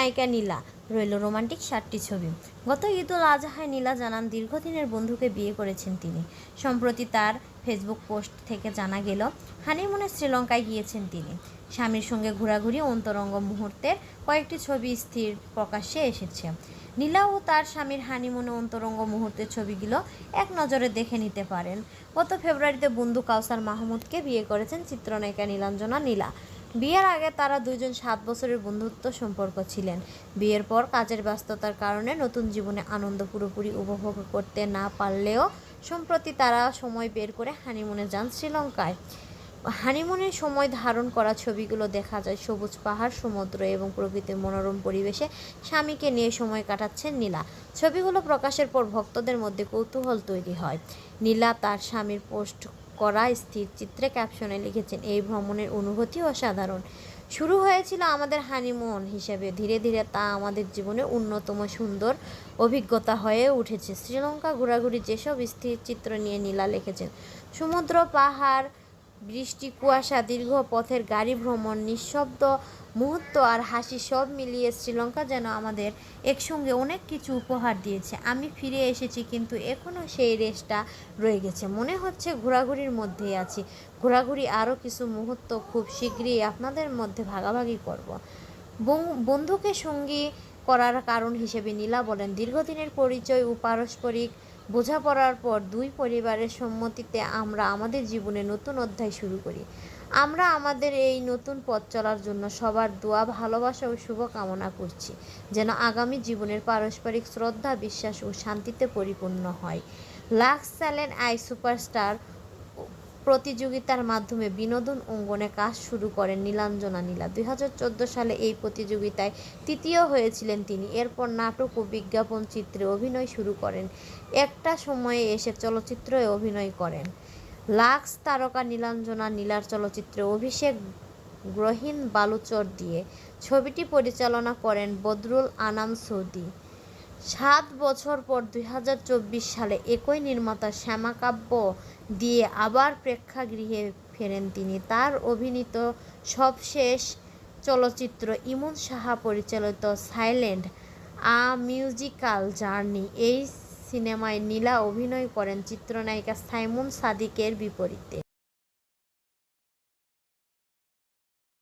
নায়িকা নীলা রইল রোমান্টিক 7টি ছবি। গত ঈদুল আজহায় নীলা জানান দীর্ঘদিনের বন্ধুকে বিয়ে করেছেন তিনি। সম্প্রতি তার ফেসবুক পোস্ট থেকে জানা গেল হানিমুনে শ্রীলঙ্কায় গিয়েছেন তিনি। স্বামীর সঙ্গে ঘোরাঘুরি অন্তরঙ্গ মুহূর্তের কয়েকটি ছবি স্থির প্রকাশ্যে এসেছে। নীলা ও তার স্বামীর হানিমুনে অন্তরঙ্গ মুহূর্তের ছবিগুলো এক নজরে দেখে নিতে পারেন। গত ফেব্রুয়ারিতে বন্ধু কাউসার মাহমুদকে বিয়ে করেছেন চিত্রনায়িকা নীলাঞ্জনা নীলা। বিয়ের আগে তারা দুইজন 7 বছরের বন্ধুত্ব সম্পর্ক ছিলেন। বিয়ের পর কাজের ব্যস্ততার কারণে নতুন জীবনে আনন্দ পুরোপুরি উপভোগ করতে না পারলেও সম্প্রতি তারা সময় বের করে হানিমুনে যান শ্রীলঙ্কায়। হানিমুনের সময় ধারণ করা ছবিগুলো দেখা যায় সবুজ পাহাড়, সমুদ্র এবং প্রকৃতির মনোরম পরিবেশে স্বামীকে নিয়ে সময় কাটাচ্ছেন নীলা। ছবিগুলো প্রকাশের পর ভক্তদের মধ্যে কৌতূহল তৈরি হয়। নীলা তার স্বামীর পোস্ট করা স্থির চিত্রে ক্যাপশনে লিখেছেন, এই ভ্রমণের অনুভূতি অসাধারণ। শুরু হয়েছিল আমাদের হানিমুন হিসেবে, ধীরে ধীরে তা আমাদের জীবনে অন্যতম সুন্দর অভিজ্ঞতা হয়ে উঠেছে। শ্রীলঙ্কা ঘোরাঘুরি যেসব স্থির চিত্র নিয়ে নীলা লিখেছেন, সমুদ্র, পাহাড়, বৃষ্টি, কুয়াশা, দীর্ঘ পথের গাড়ি ভ্রমণ, নিঃশব্দ মুহূর্ত আর হাসি, সব মিলিয়ে শ্রীলঙ্কা যেন আমাদের একসঙ্গে অনেক কিছু উপহার দিয়েছে। আমি ফিরে এসেছি, কিন্তু এখনও সেই রেশটা রয়ে গেছে। মনে হচ্ছে ঘোরাঘুরির মধ্যেই আছি। ঘোরাঘুরি আরও কিছু মুহূর্ত খুব শীঘ্রই আপনাদের মধ্যে ভাগাভাগি করব। বন্ধুকে সঙ্গী করার কারণ হিসেবে নীলা বলেন, দীর্ঘদিনের পরিচয় ও পারস্পরিক বোঝাপড়ার পর দুই পরিবারের সম্মতিতে আমরা আমাদের জীবনে নতুন অধ্যায় শুরু করি। আমরা আমাদের এই নতুন পথ চলার জন্য সবার দোয়া, ভালোবাসা ও শুভকামনা করছি, যেন আগামী জীবনের পারস্পরিক শ্রদ্ধা, বিশ্বাস ও শান্তিতে পরিপূর্ণ হয়। লাক্স চ্যালেঞ্জ আই সুপারস্টার প্রতিযোগিতার মাধ্যমে বিনোদন অঙ্গনে কাজ শুরু করেন নীলাঞ্জনা নীলা। 2014 সালে এই প্রতিযোগিতায় তৃতীয় হয়েছিলেন তিনি। এরপর নাটক ও বিজ্ঞাপন চিত্রে অভিনয় শুরু করেন। একটা সময়ে এসে চলচ্চিত্রে অভিনয় করেন। লাক্স তারকা নীলাঞ্জনা নীলার চলচ্চিত্রে অভিষেক গ্রহীন বালুচর দিয়ে। ছবিটি পরিচালনা করেন বদরুল আনাম সৌদি। 7 বছর পর 2024 সালে একই নির্মাতা শ্যামাকাব্য দিয়ে আবার প্রেক্ষাগৃহে ফেরেন তিনি। তার অভিনীত সবশেষ চলচ্চিত্র ইমন সাহা পরিচালিত সাইলেন্ট আ মিউজিক্যাল জার্নি। এই সিনেমায় নীলা অভিনয় করেন চিত্রনায়িকা সাইমুন সাদিকের বিপরীতে।